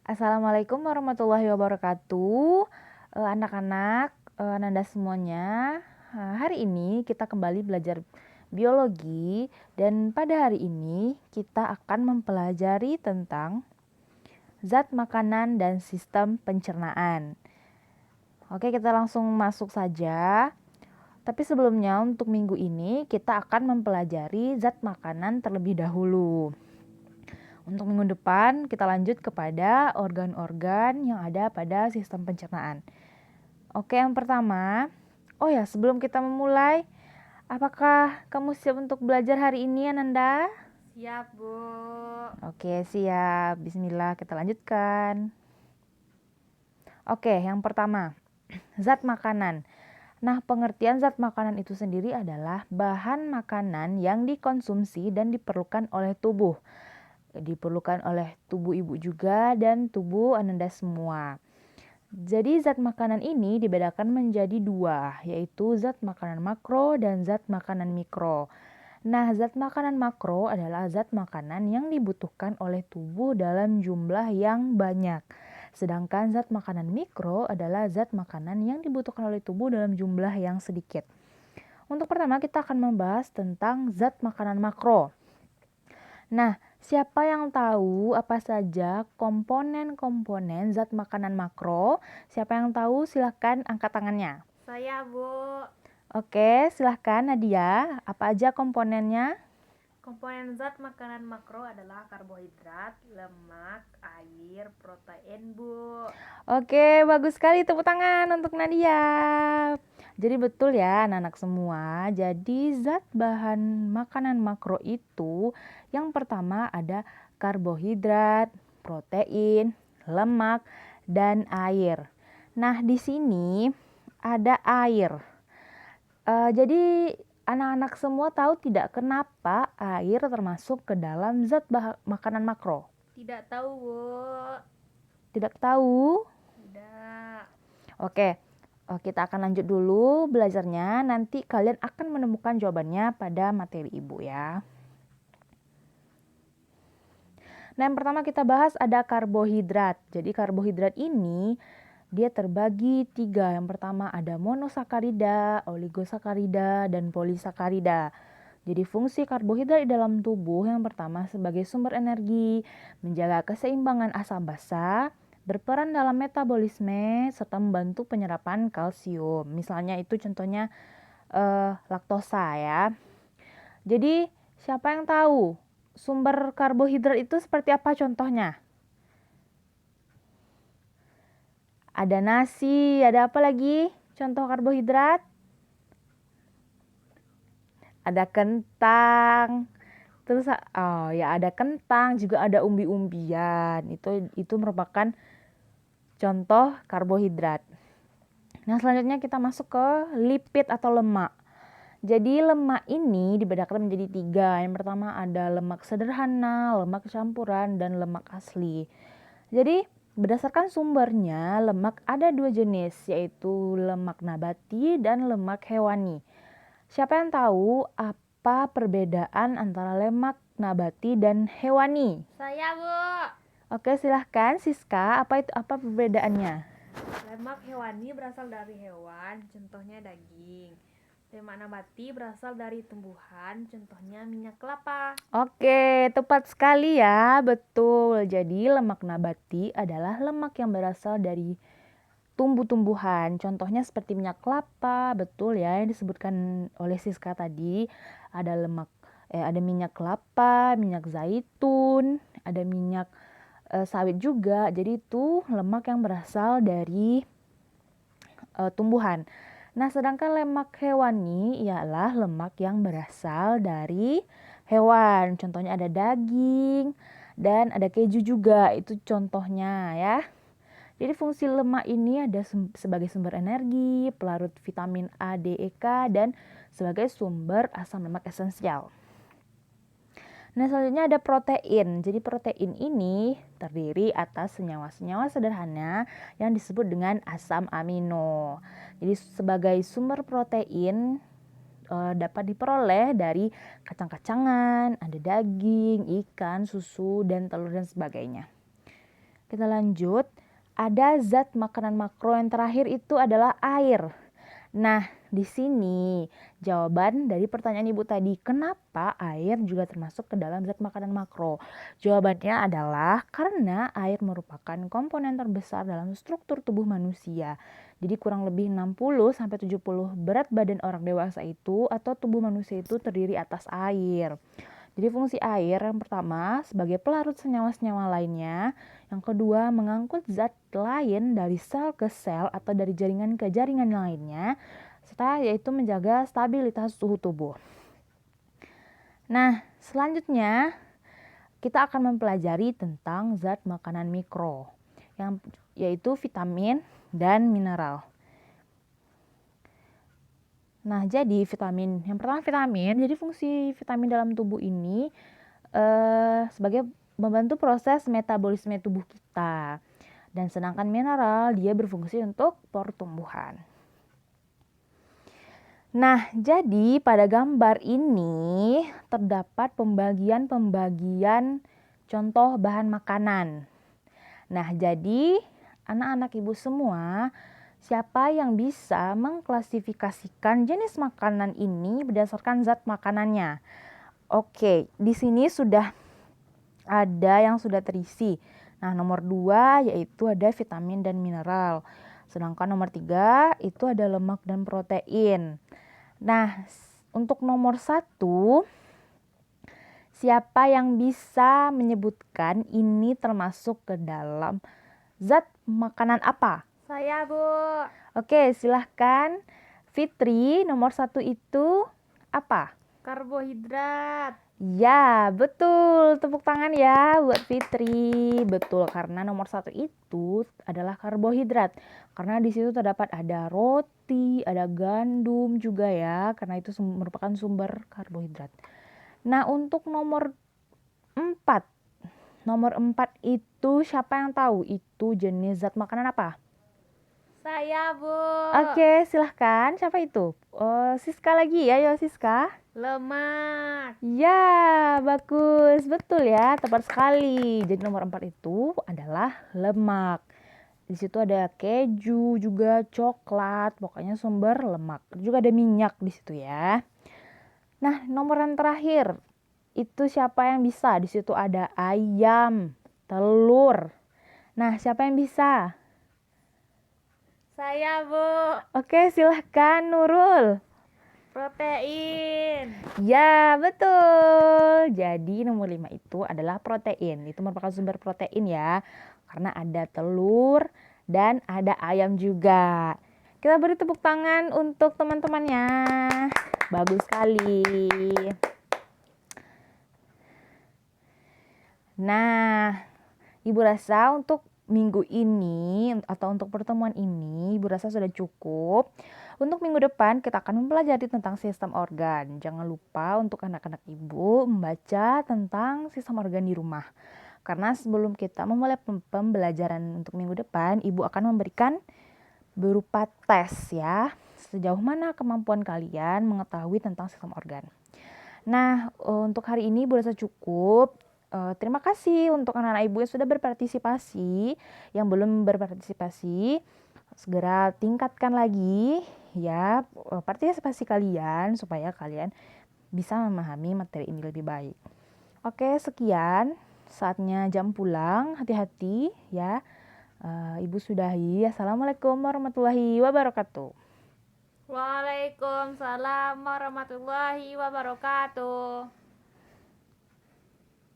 Assalamualaikum warahmatullahi wabarakatuh. Anak-anak, Ananda semuanya. Hari ini kita kembali belajar biologi dan pada hari ini kita akan mempelajari tentang zat makanan dan sistem pencernaan. Oke, kita langsung masuk saja. Tapi sebelumnya untuk minggu ini kita akan mempelajari zat makanan terlebih dahulu. Untuk minggu depan kita lanjut kepada organ-organ yang ada pada sistem pencernaan. Oke, yang pertama. Oh ya, sebelum kita memulai, apakah kamu siap untuk belajar hari ini, Ananda? Siap, Bu. Oke, siap. Bismillah, kita lanjutkan. Oke, yang pertama. Zat makanan. Nah, pengertian zat makanan itu sendiri adalah bahan makanan yang dikonsumsi dan diperlukan oleh tubuh. Diperlukan oleh tubuh ibu juga dan tubuh Ananda semua. Jadi zat makanan ini dibedakan menjadi dua, yaitu zat makanan makro dan zat makanan mikro. Nah, zat makanan makro adalah zat makanan yang dibutuhkan oleh tubuh dalam jumlah yang banyak. Sedangkan zat makanan mikro adalah zat makanan yang dibutuhkan oleh tubuh dalam jumlah yang sedikit. Untuk pertama kita akan membahas tentang zat makanan makro. Nah, siapa yang tahu apa saja komponen-komponen zat makanan makro? Siapa yang tahu silahkan angkat tangannya. Saya, Bu. Oke, silahkan Nadia. Apa aja komponennya? Komponen zat makanan makro adalah karbohidrat, lemak, air, protein, Bu. Oke, bagus sekali, tepuk tangan untuk Nadia. Jadi betul ya anak-anak semua. Jadi zat bahan makanan makro itu yang pertama ada karbohidrat, protein, lemak, dan air. Nah, di sini ada air. Jadi anak-anak semua tahu tidak kenapa air termasuk ke dalam zat makanan makro? Tidak tahu, Bu. Tidak tahu? Tidak. Oke, kita akan lanjut dulu belajarnya. Nanti kalian akan menemukan jawabannya pada materi ibu ya. Nah, yang pertama kita bahas ada karbohidrat. Jadi karbohidrat ini dia terbagi tiga. Yang pertama ada monosakarida, oligosakarida, dan polisakarida. Jadi fungsi karbohidrat di dalam tubuh yang pertama sebagai sumber energi, menjaga keseimbangan asam basa, berperan dalam metabolisme, serta membantu penyerapan kalsium. Misalnya itu contohnya laktosa ya. Jadi siapa yang tahu sumber karbohidrat itu seperti apa contohnya? Ada nasi, ada apa lagi? Contoh karbohidrat? Ada kentang. Terus ada kentang, juga ada umbi-umbian. Itu merupakan contoh karbohidrat. Nah, selanjutnya kita masuk ke lipid atau lemak. Jadi lemak ini dibedakan menjadi tiga. Yang pertama ada lemak sederhana, lemak campuran, dan lemak asli. Jadi berdasarkan sumbernya, lemak ada dua jenis, yaitu lemak nabati dan lemak hewani. Siapa yang tahu apa perbedaan antara lemak nabati dan hewani? Saya, Bu. Oke, silahkan Siska, apa perbedaannya? Lemak hewani berasal dari hewan, contohnya daging. Lemak nabati berasal dari tumbuhan, contohnya minyak kelapa. Oke, tepat sekali ya, betul. Jadi lemak nabati adalah lemak yang berasal dari tumbuh-tumbuhan. Contohnya seperti minyak kelapa, betul ya yang disebutkan oleh Siska tadi. Ada minyak kelapa, minyak zaitun, ada minyak sawit juga. Jadi itu lemak yang berasal dari tumbuhan. Nah, sedangkan lemak hewani ialah lemak yang berasal dari hewan. Contohnya ada daging dan ada keju juga. Itu contohnya ya. Jadi fungsi lemak ini ada sebagai sumber energi, pelarut vitamin A, D, E, K, dan sebagai sumber asam lemak esensial. Nah, selanjutnya ada protein. Jadi protein ini terdiri atas senyawa-senyawa sederhana yang disebut dengan asam amino. Jadi sebagai sumber protein dapat diperoleh dari kacang-kacangan, ada daging, ikan, susu, dan telur dan sebagainya. Kita lanjut. Ada zat makanan makro yang terakhir itu adalah air. Nah, di sini jawaban dari pertanyaan Ibu tadi, kenapa air juga termasuk ke dalam zat makanan makro? Jawabannya adalah karena air merupakan komponen terbesar dalam struktur tubuh manusia. Jadi kurang lebih 60-70 berat badan orang dewasa itu atau tubuh manusia itu terdiri atas air. Jadi fungsi air yang pertama sebagai pelarut senyawa-senyawa lainnya, yang kedua mengangkut zat lain dari sel ke sel atau dari jaringan ke jaringan lainnya, serta yaitu menjaga stabilitas suhu tubuh. Nah, selanjutnya kita akan mempelajari tentang zat makanan mikro, yaitu vitamin dan mineral. Nah, jadi yang pertama vitamin, jadi fungsi vitamin dalam tubuh ini sebagai membantu proses metabolisme tubuh kita. Dan sedangkan mineral, dia berfungsi untuk pertumbuhan. Nah, jadi pada gambar ini terdapat pembagian contoh bahan makanan. Nah, jadi anak-anak ibu semua, siapa yang bisa mengklasifikasikan jenis makanan ini berdasarkan zat makanannya? Oke, di sini sudah ada yang sudah terisi. Nah, nomor 2 yaitu ada vitamin dan mineral. Sedangkan nomor 3 itu ada lemak dan protein. Nah, untuk nomor 1, siapa yang bisa menyebutkan ini termasuk ke dalam zat makanan apa? Saya, Bu. Oke, silahkan. Fitri, nomor 1 itu apa? Karbohidrat. Ya, betul. Tepuk tangan ya buat Fitri. Betul, karena nomor 1 itu adalah karbohidrat. Karena di situ terdapat ada roti, ada gandum juga ya, karena itu merupakan sumber karbohidrat. Nah, untuk nomor 4. Nomor 4 itu siapa yang tahu itu jenis zat makanan apa? Saya, Bu. Oke, silahkan. Siapa itu? Siska lagi ya, Siska. Lemak. Ya, bagus. Betul ya, tepat sekali. Jadi nomor 4 itu adalah lemak. Di situ ada keju, juga coklat, pokoknya sumber lemak. Juga ada minyak di situ ya. Nah, nomor yang terakhir itu siapa yang bisa? Di situ ada ayam, telur. Nah, siapa yang bisa? Saya, Bu. Oke, silahkan Nurul. Protein. Ya, betul. Jadi nomor 5 itu adalah protein. Itu merupakan sumber protein ya. Karena ada telur dan ada ayam juga. Kita beri tepuk tangan untuk teman-temannya. Bagus sekali. Nah, Ibu rasa untuk minggu ini atau untuk pertemuan ini Ibu rasa sudah cukup. Untuk minggu depan kita akan mempelajari tentang sistem organ. Jangan lupa untuk anak-anak Ibu membaca tentang sistem organ di rumah. Karena sebelum kita memulai pembelajaran untuk minggu depan, Ibu akan memberikan berupa tes ya. Sejauh mana kemampuan kalian mengetahui tentang sistem organ. Nah, untuk hari ini Ibu rasa cukup. Terima kasih untuk anak-anak Ibu yang sudah berpartisipasi. Yang belum berpartisipasi, segera tingkatkan lagi ya partisipasi kalian supaya kalian bisa memahami materi ini lebih baik. Oke, sekian. Saatnya jam pulang. Hati-hati ya. Ibu sudahi. Assalamualaikum warahmatullahi wabarakatuh. Waalaikumsalam warahmatullahi wabarakatuh.